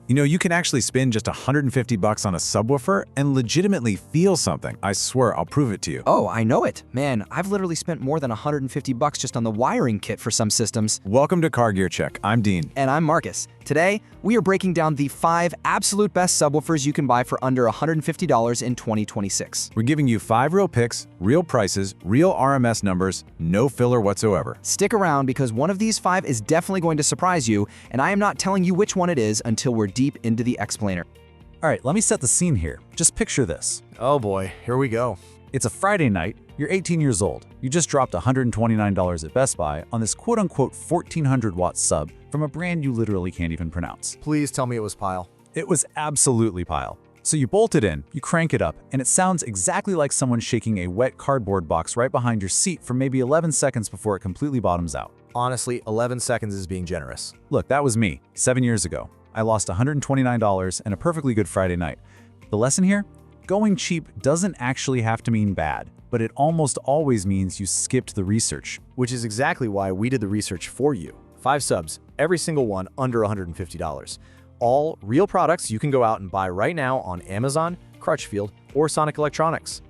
You know, you can actually spend just $150 on a subwoofer and legitimately feel something. I swear, I'll prove it to you. Oh, I know it. Man, I've literally spent more than $150 just on the wiring kit for some systems. Welcome to Car Gear Check. I'm Dean. And I'm Marcus. Today, we are breaking down the 5 absolute best subwoofers you can buy for under $150 in 2026. We're giving you 5 real picks, real prices, real RMS numbers, no filler whatsoever. Stick around because one of these 5 is definitely going to surprise you, and I am not telling you which one it is until we're deep into the explainer. All right, let me set the scene here. Just picture this. Oh boy, here we go. It's a Friday night, you're 18 years old. You just dropped $129 at Best Buy on this quote-unquote 1400-watt sub from a brand you literally can't even pronounce. Please tell me it was Pile. It was absolutely Pile. So you bolt it in, you crank it up, and it sounds exactly like someone shaking a wet cardboard box right behind your seat for maybe 11 seconds before it completely bottoms out. Honestly, 11 seconds is being generous. Look, that was me, 7 years ago. I lost $129 and a perfectly good Friday night. The lesson here? Going cheap doesn't actually have to mean bad, but it almost always means you skipped the research. Which is exactly why we did the research for you. 5 subs, every single one under $150. All real products you can go out and buy right now on Amazon, Crutchfield, or Sonic Electronics.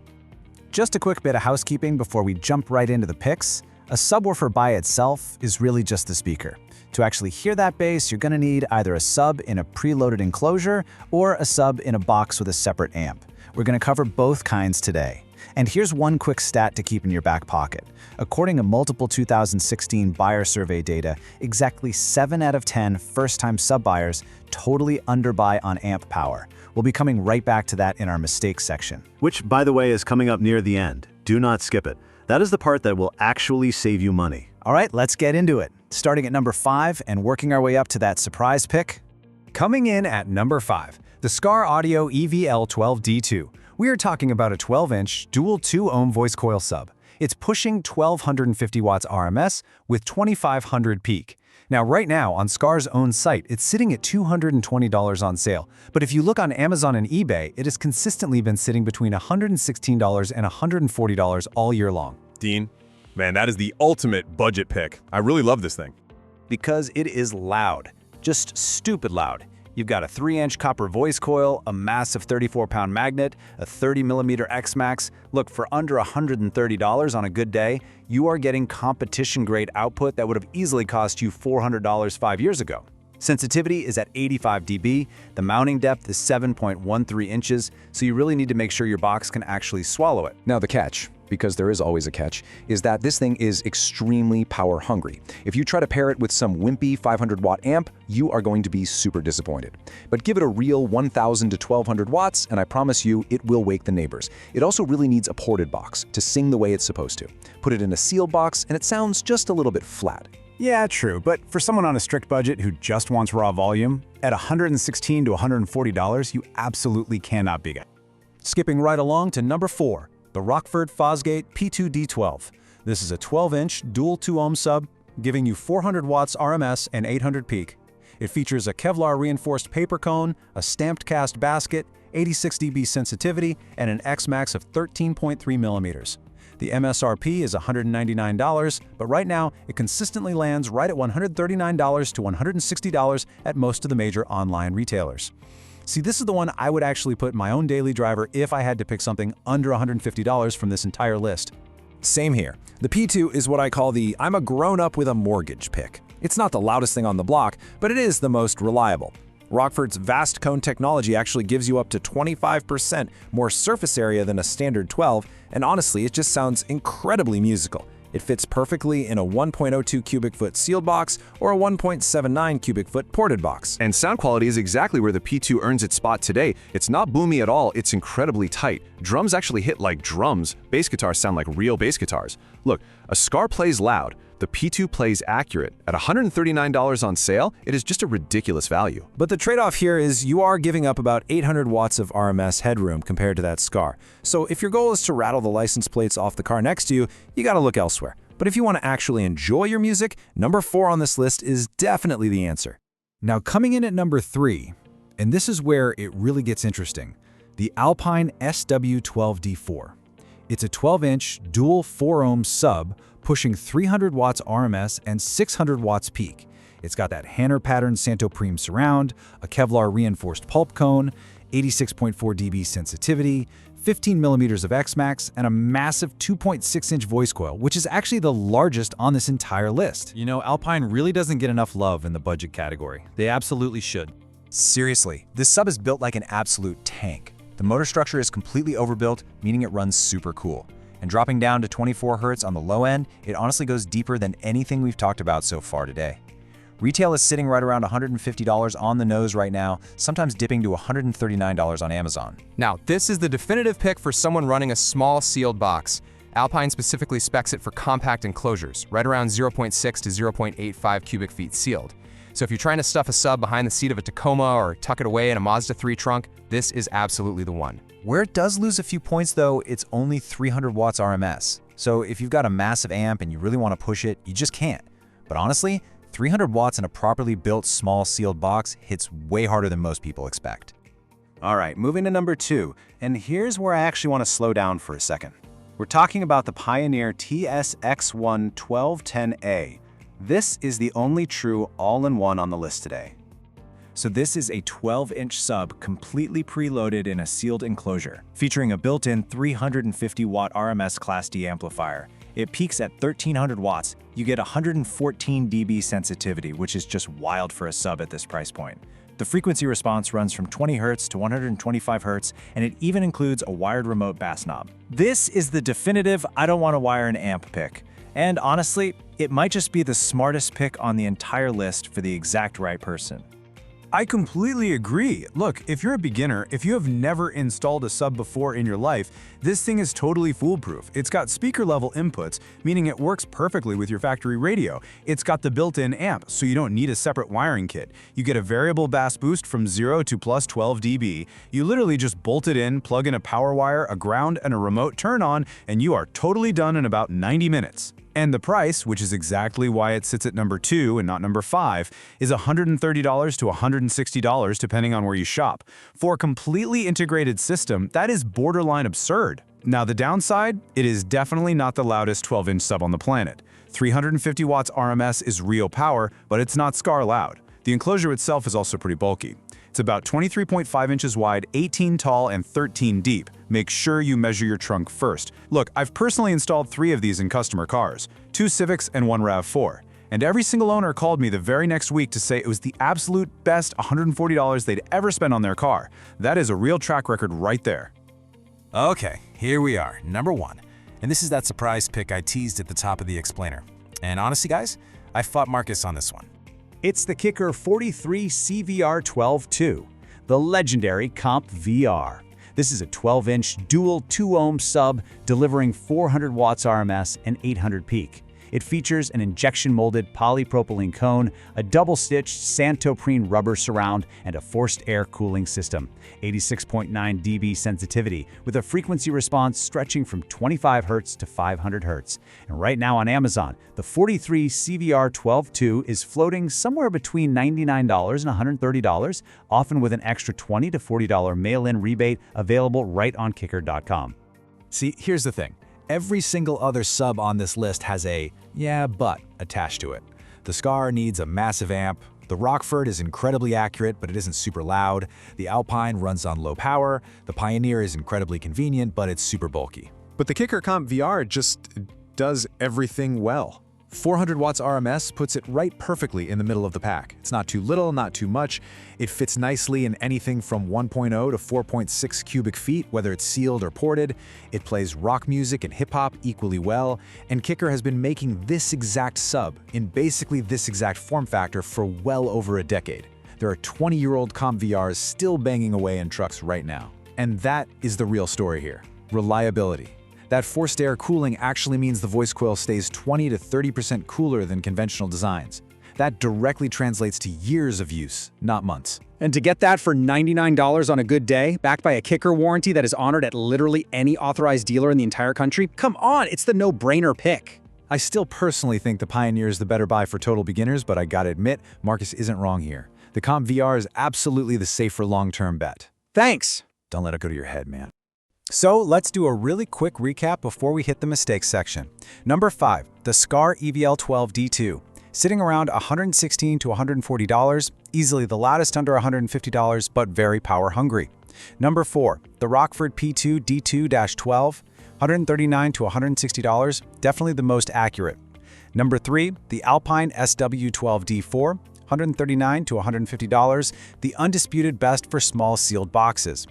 Just a quick bit of housekeeping before we jump right into the picks. A subwoofer by itself is really just the speaker. To actually hear that bass, you're going to need either a sub in a preloaded enclosure or a sub in a box with a separate amp. We're going to cover both kinds today. And here's one quick stat to keep in your back pocket. According to multiple 2016 buyer survey data, exactly 7 out of 10 first-time sub buyers totally underbuy on amp power. We'll be coming right back to that in our mistakes section. Which, by the way, is coming up near the end. Do not skip it. That is the part that will actually save you money. All right, let's get into it. Starting at number 5 and working our way up to that surprise pick. Coming in at number 5, the Skar Audio EVL-12 D2. We are talking about a 12-inch dual 2-ohm voice coil sub. It's pushing 1250 watts RMS with 2500 peak. Now, right now, on Skar's own site, it's sitting at $220 on sale. But if you look on Amazon and eBay, it has consistently been sitting between $116 and $140 all year long. Dean, man, that is the ultimate budget pick. I really love this thing. Because it is loud. Just stupid loud. You've got a 3-inch copper voice coil, a massive 34-pound magnet, a 30mm X-Max. Look, for under $130 on a good day, you are getting competition-grade output that would have easily cost you $400 5 years ago. Sensitivity is at 85 dB, the mounting depth is 7.13 inches, so you really need to make sure your box can actually swallow it. Now the catch, because there is always a catch, is that this thing is extremely power hungry. If you try to pair it with some wimpy 500-watt amp, you are going to be super disappointed. But give it a real 1,000 to 1,200 watts, and I promise you, it will wake the neighbors. It also really needs a ported box to sing the way it's supposed to. Put it in a sealed box, and it sounds just a little bit flat. Yeah, true, but for someone on a strict budget who just wants raw volume, at $116 to $140, you absolutely cannot beat it. Skipping right along to number 4, the Rockford Fosgate P2D2-12. This is a 12-inch dual 2-ohm sub, giving you 400 watts RMS and 800 peak. It features a Kevlar reinforced paper cone, a stamped cast basket, 86 dB sensitivity, and an X-Max of 13.3 millimeters. The MSRP is $199, but right now it consistently lands right at $139 to $160 at most of the major online retailers. See, this is the one I would actually put in my own daily driver if I had to pick something under $150 from this entire list. Same here. The P2 is what I call the I'm a grown-up with a mortgage pick. It's not the loudest thing on the block, but it is the most reliable. Rockford's vast cone technology actually gives you up to 25% more surface area than a standard 12, and honestly, it just sounds incredibly musical. It fits perfectly in a 1.02 cubic foot sealed box or a 1.79 cubic foot ported box. And sound quality is exactly where the P2 earns its spot today. It's not boomy at all, it's incredibly tight. Drums actually hit like drums. Bass guitars sound like real bass guitars. Look, a Skar plays loud. The P2 plays accurate. At $139 on sale, it is just a ridiculous value. But the trade-off here is you are giving up about 800 watts of RMS headroom compared to that Skar. So if your goal is to rattle the license plates off the car next to you, you gotta look elsewhere. But if you want to actually enjoy your music, number 4 on this list is definitely the answer. Now coming in at number 3, and this is where it really gets interesting, the Alpine S-W12 D4. It's a 12-inch dual 4-ohm sub pushing 300 watts RMS and 600 watts peak. It's got that Hanner pattern Santoprene surround, a Kevlar reinforced pulp cone, 86.4 dB sensitivity, 15 millimeters of X-Max, and a massive 2.6-inch voice coil, which is actually the largest on this entire list. You know, Alpine really doesn't get enough love in the budget category. They absolutely should. Seriously, this sub is built like an absolute tank. The motor structure is completely overbuilt, meaning it runs super cool. And dropping down to 24 Hz on the low end, it honestly goes deeper than anything we've talked about so far today. Retail is sitting right around $150 on the nose right now, sometimes dipping to $139 on Amazon. Now, this is the definitive pick for someone running a small sealed box. Alpine specifically specs it for compact enclosures, right around 0.6 to 0.85 cubic feet sealed. So if you're trying to stuff a sub behind the seat of a Tacoma or tuck it away in a Mazda 3 trunk, this is absolutely the one. Where it does lose a few points though, it's only 300 watts RMS. So if you've got a massive amp and you really want to push it, you just can't. But honestly, 300 watts in a properly built small sealed box hits way harder than most people expect. All right, moving to number 2, and here's where I actually want to slow down for a second. We're talking about the Pioneer TS-WX1210A. This is the only true all-in-one on the list today. So this is a 12-inch sub completely preloaded in a sealed enclosure, featuring a built-in 350-watt RMS Class D amplifier. It peaks at 1300 watts. You get 114 dB sensitivity, which is just wild for a sub at this price point. The frequency response runs from 20 Hz to 125 Hz, and it even includes a wired remote bass knob. This is the definitive I don't want to wire an amp pick. And honestly, it might just be the smartest pick on the entire list for the exact right person. I completely agree. Look, if you're a beginner, if you have never installed a sub before in your life, this thing is totally foolproof. It's got speaker-level inputs, meaning it works perfectly with your factory radio. It's got the built-in amp, so you don't need a separate wiring kit. You get a variable bass boost from 0 to plus 12 dB. You literally just bolt it in, plug in a power wire, a ground, and a remote turn-on, and you are totally done in about 90 minutes. And the price, which is exactly why it sits at number 2 and not number 5, is $130 to $160 depending on where you shop. For a completely integrated system, that is borderline absurd. Now the downside, it is definitely not the loudest 12-inch sub on the planet. 350 watts RMS is real power, but it's not Skar loud. The enclosure itself is also pretty bulky. It's about 23.5 inches wide, 18 tall, and 13 deep. Make sure you measure your trunk first. Look, I've personally installed 3 of these in customer cars, 2 Civics and 1 RAV4. And every single owner called me the very next week to say it was the absolute best $140 they'd ever spent on their car. That is a real track record right there. Okay, here we are, number 1. And this is that surprise pick I teased at the top of the explainer. And honestly, guys, I fought Marcus on this one. It's the Kicker 43 CVR-12 the legendary CompVR. This is a 12-inch dual 2-ohm sub delivering 400 watts RMS and 800 peak. It features an injection-molded polypropylene cone, a double-stitched Santoprene rubber surround, and a forced air cooling system. 86.9 dB sensitivity, with a frequency response stretching from 25 Hz to 500 Hz. And right now on Amazon, the 43 CVR-12 is floating somewhere between $99 and $130, often with an extra $20 to $40 mail-in rebate available right on Kicker.com. See, here's the thing. Every single other sub on this list has a "yeah, but" attached to it. The Skar needs a massive amp. The Rockford is incredibly accurate, but it isn't super loud. The Alpine runs on low power. The Pioneer is incredibly convenient, but it's super bulky. But the Kicker CompVR just does everything well. 400 watts RMS puts it right perfectly in the middle of the pack. It's not too little, not too much. It fits nicely in anything from 1.0 to 4.6 cubic feet, whether it's sealed or ported. It plays rock music and hip-hop equally well, and Kicker has been making this exact sub in basically this exact form factor for well over a decade. There are 20-year-old CompVRs still banging away in trucks right now. And that is the real story here: reliability. That forced air cooling actually means the voice coil stays 20 to 30% cooler than conventional designs. That directly translates to years of use, not months. And to get that for $99 on a good day, backed by a Kicker warranty that is honored at literally any authorized dealer in the entire country, come on, it's the no-brainer pick. I still personally think the Pioneer is the better buy for total beginners, but I gotta admit, Marcus isn't wrong here. The CompVR is absolutely the safer long-term bet. Thanks. Don't let it go to your head, man. So let's do a really quick recap before we hit the mistakes section. Number 5, the Skar EVL-12 D2. sitting around $116 to $140, easily the loudest under $150, but very power hungry. Number 4, the Rockford P2D2-12, $139 to $160, definitely the most accurate. Number 3, the Alpine S-W12 D4, $139 to $150, the undisputed best for small sealed boxes.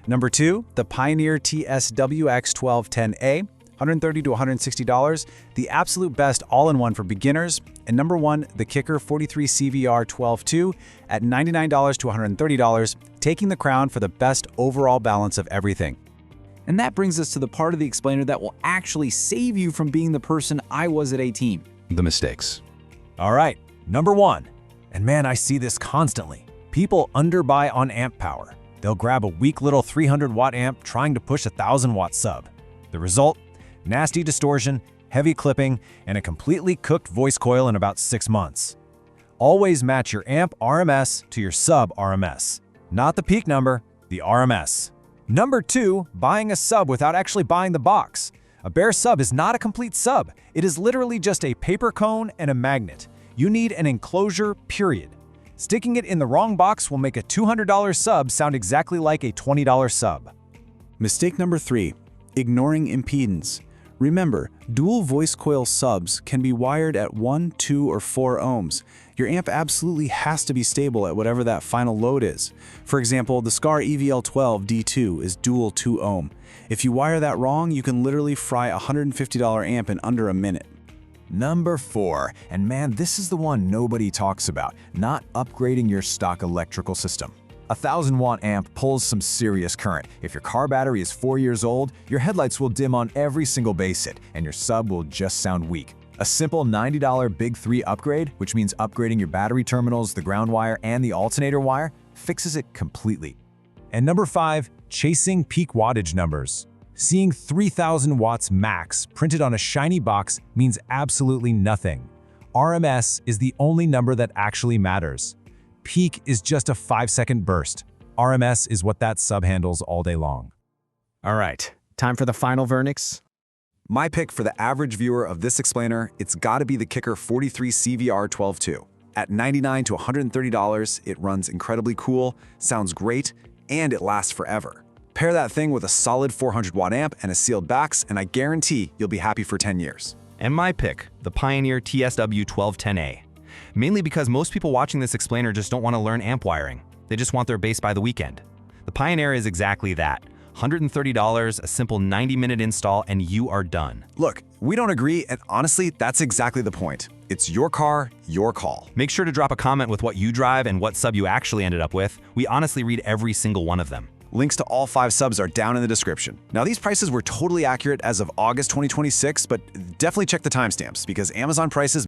Number 2, the Pioneer TS-WX1210A, $130 to $160, the absolute best all-in-one for beginners. And number 1, the Kicker 43 CVR-12 at $99 to $130, taking the crown for the best overall balance of everything. And that brings us to the part of the explainer that will actually save you from being the person I was at 18. The mistakes. All right, number 1. And man, I see this constantly. People underbuy on amp power. They'll grab a weak little 300-watt amp trying to push a 1,000-watt sub. The result? Nasty distortion, heavy clipping, and a completely cooked voice coil in about 6 months. Always match your amp RMS to your sub RMS. Not the peak number, the RMS. Number 2, buying a sub without actually buying the box. A bare sub is not a complete sub. It is literally just a paper cone and a magnet. You need an enclosure, period. Sticking it in the wrong box will make a $200 sub sound exactly like a $20 sub. Mistake number 3, ignoring impedance. Remember, dual voice coil subs can be wired at 1, 2, or 4 ohms. Your amp absolutely has to be stable at whatever that final load is. For example, the Skar EVL-12 D2 is dual 2 ohm. If you wire that wrong, you can literally fry a $150 amp in under a minute. Number 4, and man, this is the one nobody talks about, not upgrading your stock electrical system. A 1,000-watt amp pulls some serious current. If your car battery is 4 years old, your headlights will dim on every single bass hit, and your sub will just sound weak. A simple $90 Big 3 upgrade, which means upgrading your battery terminals, the ground wire, and the alternator wire, fixes it completely. And number 5, chasing peak wattage numbers. Seeing 3,000 watts max printed on a shiny box means absolutely nothing. RMS is the only number that actually matters. Peak is just a 5-second burst. RMS is what that sub handles all day long. All right, time for the final verdicts. My pick for the average viewer of this explainer, it's gotta be the Kicker 43 CVR-12 At $99 to $130, it runs incredibly cool, sounds great, and it lasts forever. Pair that thing with a solid 400-watt amp and a sealed backs, and I guarantee you'll be happy for 10 years. And my pick, the Pioneer TS-WX1210A. Mainly because most people watching this explainer just don't want to learn amp wiring. They just want their bass by the weekend. The Pioneer is exactly that. $130, a simple 90-minute install, and you are done. Look, we don't agree, and honestly, that's exactly the point. It's your car, your call. Make sure to drop a comment with what you drive and what sub you actually ended up with. We honestly read every single one of them. Links to all 5 subs are down in the description. Now, these prices were totally accurate as of August 2026, but definitely check the timestamps because Amazon prices